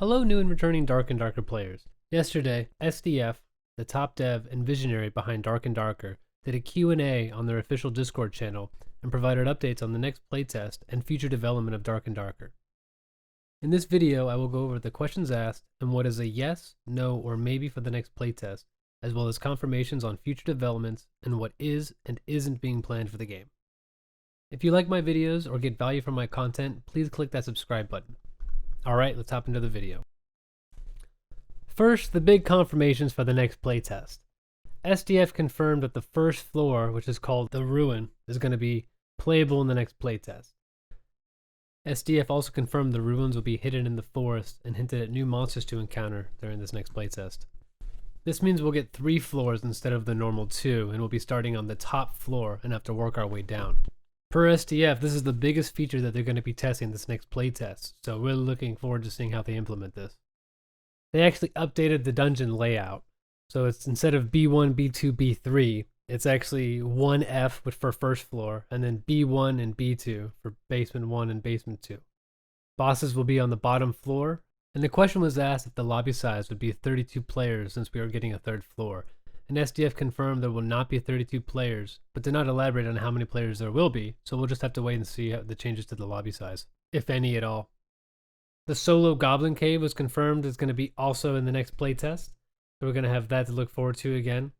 Hello new and returning Dark and Darker players. Yesterday, SDF, the top dev and visionary behind Dark and Darker, did a Q&A on their official Discord channel and provided updates on the next playtest and future development of Dark and Darker. In this video, I will go over the questions asked and what is a yes, no, or maybe for the next playtest, as well as confirmations on future developments and what is and isn't being planned for the game. If you like my videos or get value from my content, please click that subscribe button. Alright, let's hop into the video. First, the big confirmations for the next playtest. SDF confirmed that the first floor, which is called the Ruin, is going to be playable in the next playtest. SDF also confirmed the ruins will be hidden in the forest and hinted at new monsters to encounter during this next playtest. This means we'll get 3 floors instead of the normal 2, and we'll be starting on the top floor and have to work our way down. Per SDF, this is the biggest feature that they're going to be testing this next playtest, so we're looking forward to seeing how they implement this. They actually updated the dungeon layout, so it's instead of B1, B2, B3, it's actually 1F for first floor, and then B1 and B2 for basement 1 and basement 2. Bosses will be on the bottom floor, and the question was asked if the lobby size would be 32 players since we are getting a third floor. And SDF confirmed there will not be 32 players, but did not elaborate on how many players there will be, so we'll just have to wait and see how the changes to the lobby size, if any at all. The solo Goblin Cave was confirmed is going to be also in the next playtest, so we're going to have that to look forward to again.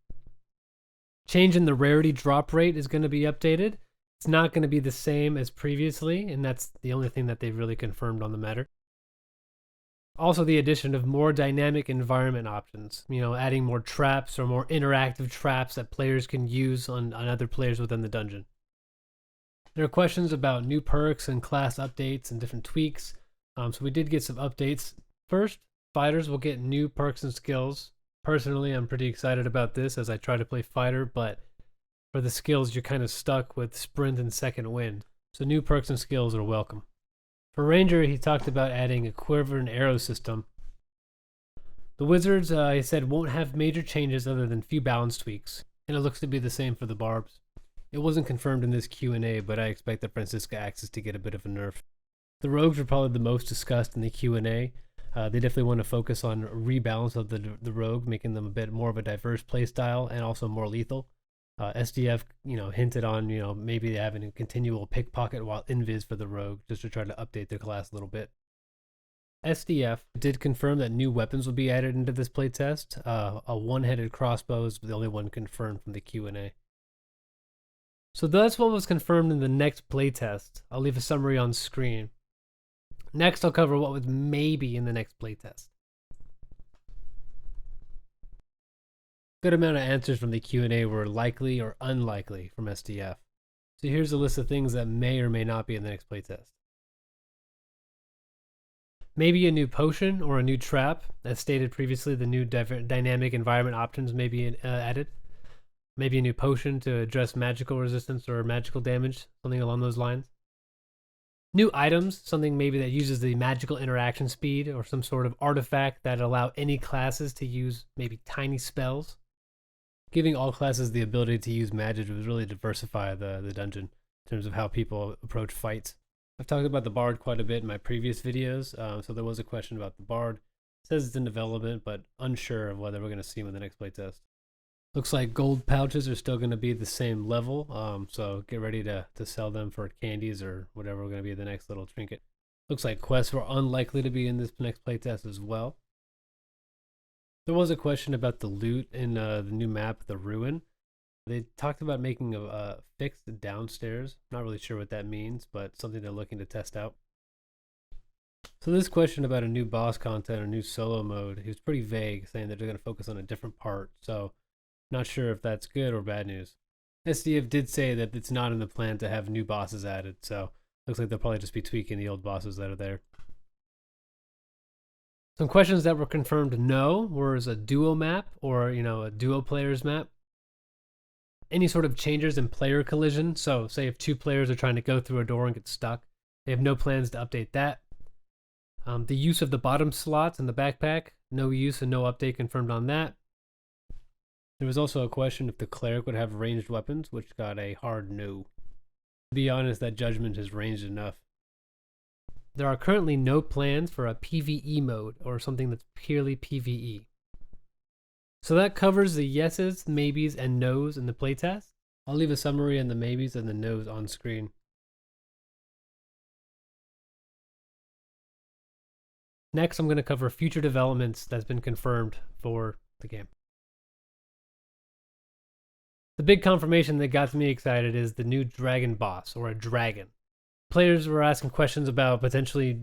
Change in the rarity drop rate is going to be updated. It's not going to be the same as previously, and that's the only thing that they've really confirmed on the matter. Also, the addition of more dynamic environment options, adding more traps or more interactive traps that players can use on other players within the dungeon. There are questions about new perks and class updates and different tweaks, so we did get some updates. First, fighters will get new perks and skills. Personally, I'm pretty excited about this as I try to play fighter, but for the skills, you're kind of stuck with sprint and second wind, so new perks and skills are welcome. For Ranger, he talked about adding a quiver and arrow system. The Wizards, he said, won't have major changes other than few balance tweaks, and it looks to be the same for the Barbs. It wasn't confirmed in this Q&A, but I expect the Francisca Axis to get a bit of a nerf. The Rogues were probably the most discussed in the Q&A. They definitely want to focus on rebalance of the Rogue, making them a bit more of a diverse playstyle and also more lethal. SDF, hinted on, maybe having a continual pickpocket while invis for the Rogue, just to try to update their class a little bit. SDF did confirm that new weapons will be added into this playtest. A one-headed crossbow is the only one confirmed from the Q&A. So that's what was confirmed in the next playtest. I'll leave a summary on screen. Next, I'll cover what was maybe in the next playtest. Good amount of answers from the Q&A were likely or unlikely from SDF. So here's a list of things that may or may not be in the next playtest. Maybe a new potion or a new trap. As stated previously, the new dynamic environment options may be added. Maybe a new potion to address magical resistance or magical damage, something along those lines. New items, something maybe that uses the magical interaction speed or some sort of artifact that allow any classes to use maybe tiny spells. Giving all classes the ability to use magic would really diversify the dungeon in terms of how people approach fights. I've talked about the Bard quite a bit in my previous videos, so there was a question about the Bard. It says it's in development, but unsure of whether we're going to see him in the next playtest. Looks like gold pouches are still going to be the same level, so get ready to sell them for candies or whatever going to be the next little trinket. Looks like quests were unlikely to be in this next playtest as well. There was a question about the loot in the new map, the Ruin. They talked about making a fixed downstairs. Not really sure what that means, but something they're looking to test out. So this question about a new boss content or new solo mode, he was pretty vague, saying that they're going to focus on a different part. So not sure if that's good or bad news. SDF did say that it's not in the plan to have new bosses added, so looks like they'll probably just be tweaking the old bosses that are there. Some questions that were confirmed no was a duo map or, a duo players map. Any sort of changes in player collision. So say if 2 players are trying to go through a door and get stuck, they have no plans to update that. The use of the bottom slots in the backpack, no use and no update confirmed on that. There was also a question if the cleric would have ranged weapons, which got a hard no. To be honest, that judgment is ranged enough. there are currently no plans for a PvE mode or something that's purely PvE. So that covers the yeses, maybes, and nos in the playtest. I'll leave a summary on the maybes and the nos on screen. Next, I'm going to cover future developments that's been confirmed for the game. The big confirmation that got me excited is the new dragon boss, or a dragon. Players were asking questions about potentially,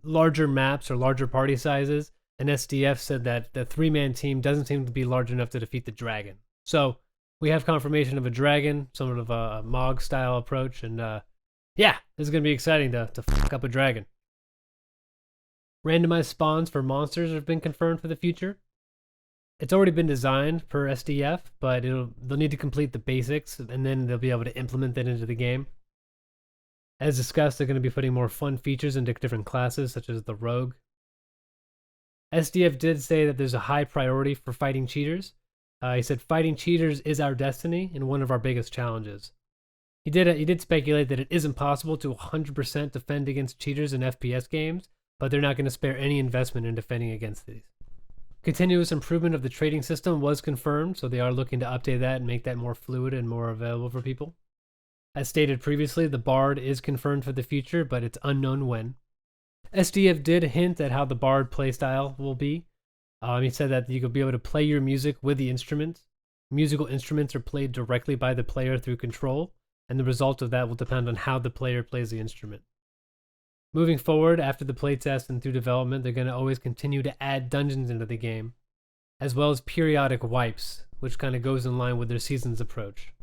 larger maps or larger party sizes, and SDF said that the 3-man team doesn't seem to be large enough to defeat the dragon. So we have confirmation of a dragon, sort of a Mog style approach, and this is going to be exciting to fuck up a dragon. Randomized spawns for monsters have been confirmed for the future. It's already been designed per SDF, but they'll need to complete the basics, and then they'll be able to implement that into the game. As discussed, they're going to be putting more fun features into different classes, such as the rogue. SDF did say that there's a high priority for fighting cheaters. He said fighting cheaters is our destiny and one of our biggest challenges. He did speculate that it isn't possible to 100% defend against cheaters in FPS games, but they're not going to spare any investment in defending against these. Continuous improvement of the trading system was confirmed, so they are looking to update that and make that more fluid and more available for people. As stated previously, the Bard is confirmed for the future, but it's unknown when. SDF did hint at how the Bard playstyle will be. He said that you could be able to play your music with the instruments. Musical instruments are played directly by the player through control, and the result of that will depend on how the player plays the instrument. Moving forward, after the playtest and through development, they're going to always continue to add dungeons into the game, as well as periodic wipes, which kind of goes in line with their season's approach.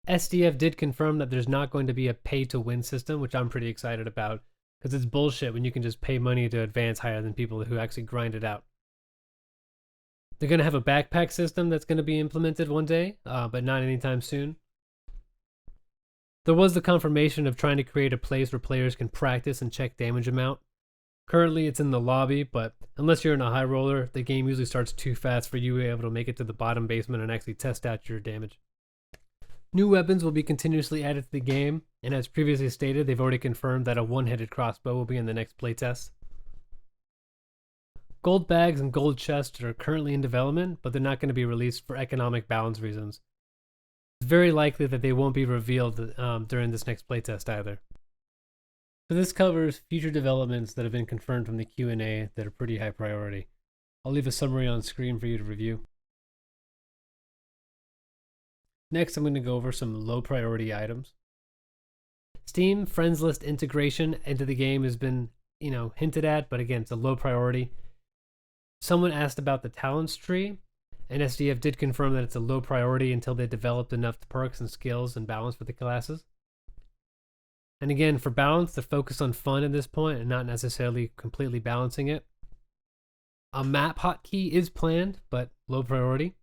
SDF did confirm that there's not going to be a pay-to-win system, which I'm pretty excited about, because it's bullshit when you can just pay money to advance higher than people who actually grind it out. They're going to have a backpack system that's going to be implemented one day, but not anytime soon. There was the confirmation of trying to create a place where players can practice and check damage amount. Currently, it's in the lobby, but unless you're in a high roller, the game usually starts too fast for you to be able to make it to the bottom basement and actually test out your damage. New weapons will be continuously added to the game, and as previously stated, they've already confirmed that a one-headed crossbow will be in the next playtest. Gold bags and gold chests are currently in development, but they're not going to be released for economic balance reasons. It's very likely that they won't be revealed during this next playtest either. So this covers future developments that have been confirmed from the Q&A that are pretty high priority. I'll leave a summary on screen for you to review. Next, I'm going to go over some low priority items. Steam friends list integration into the game has been, hinted at, but again, it's a low priority. Someone asked about the talents tree, and SDF did confirm that it's a low priority until they developed enough perks and skills and balance for the classes. And again, for balance, they're focused on fun at this point and not necessarily completely balancing it. A map hotkey is planned, but low priority.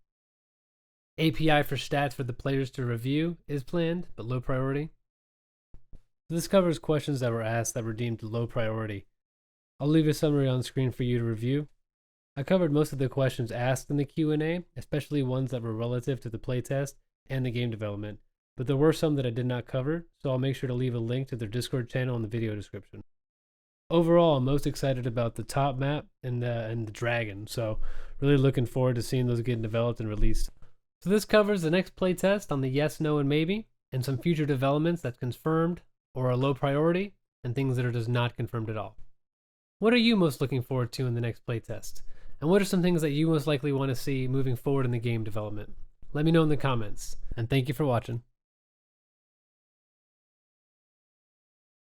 API for stats for the players to review is planned, but low priority. This covers questions that were asked that were deemed low priority. I'll leave a summary on screen for you to review. I covered most of the questions asked in the Q&A, especially ones that were relative to the playtest and the game development, but there were some that I did not cover, so I'll make sure to leave a link to their Discord channel in the video description. Overall, I'm most excited about the top map and the dragon, so really looking forward to seeing those getting developed and released. So this covers the next playtest on the yes, no, and maybe, and some future developments that's confirmed or a low priority, and things that are just not confirmed at all. What are you most looking forward to in the next playtest? And what are some things that you most likely want to see moving forward in the game development? Let me know in the comments, and thank you for watching.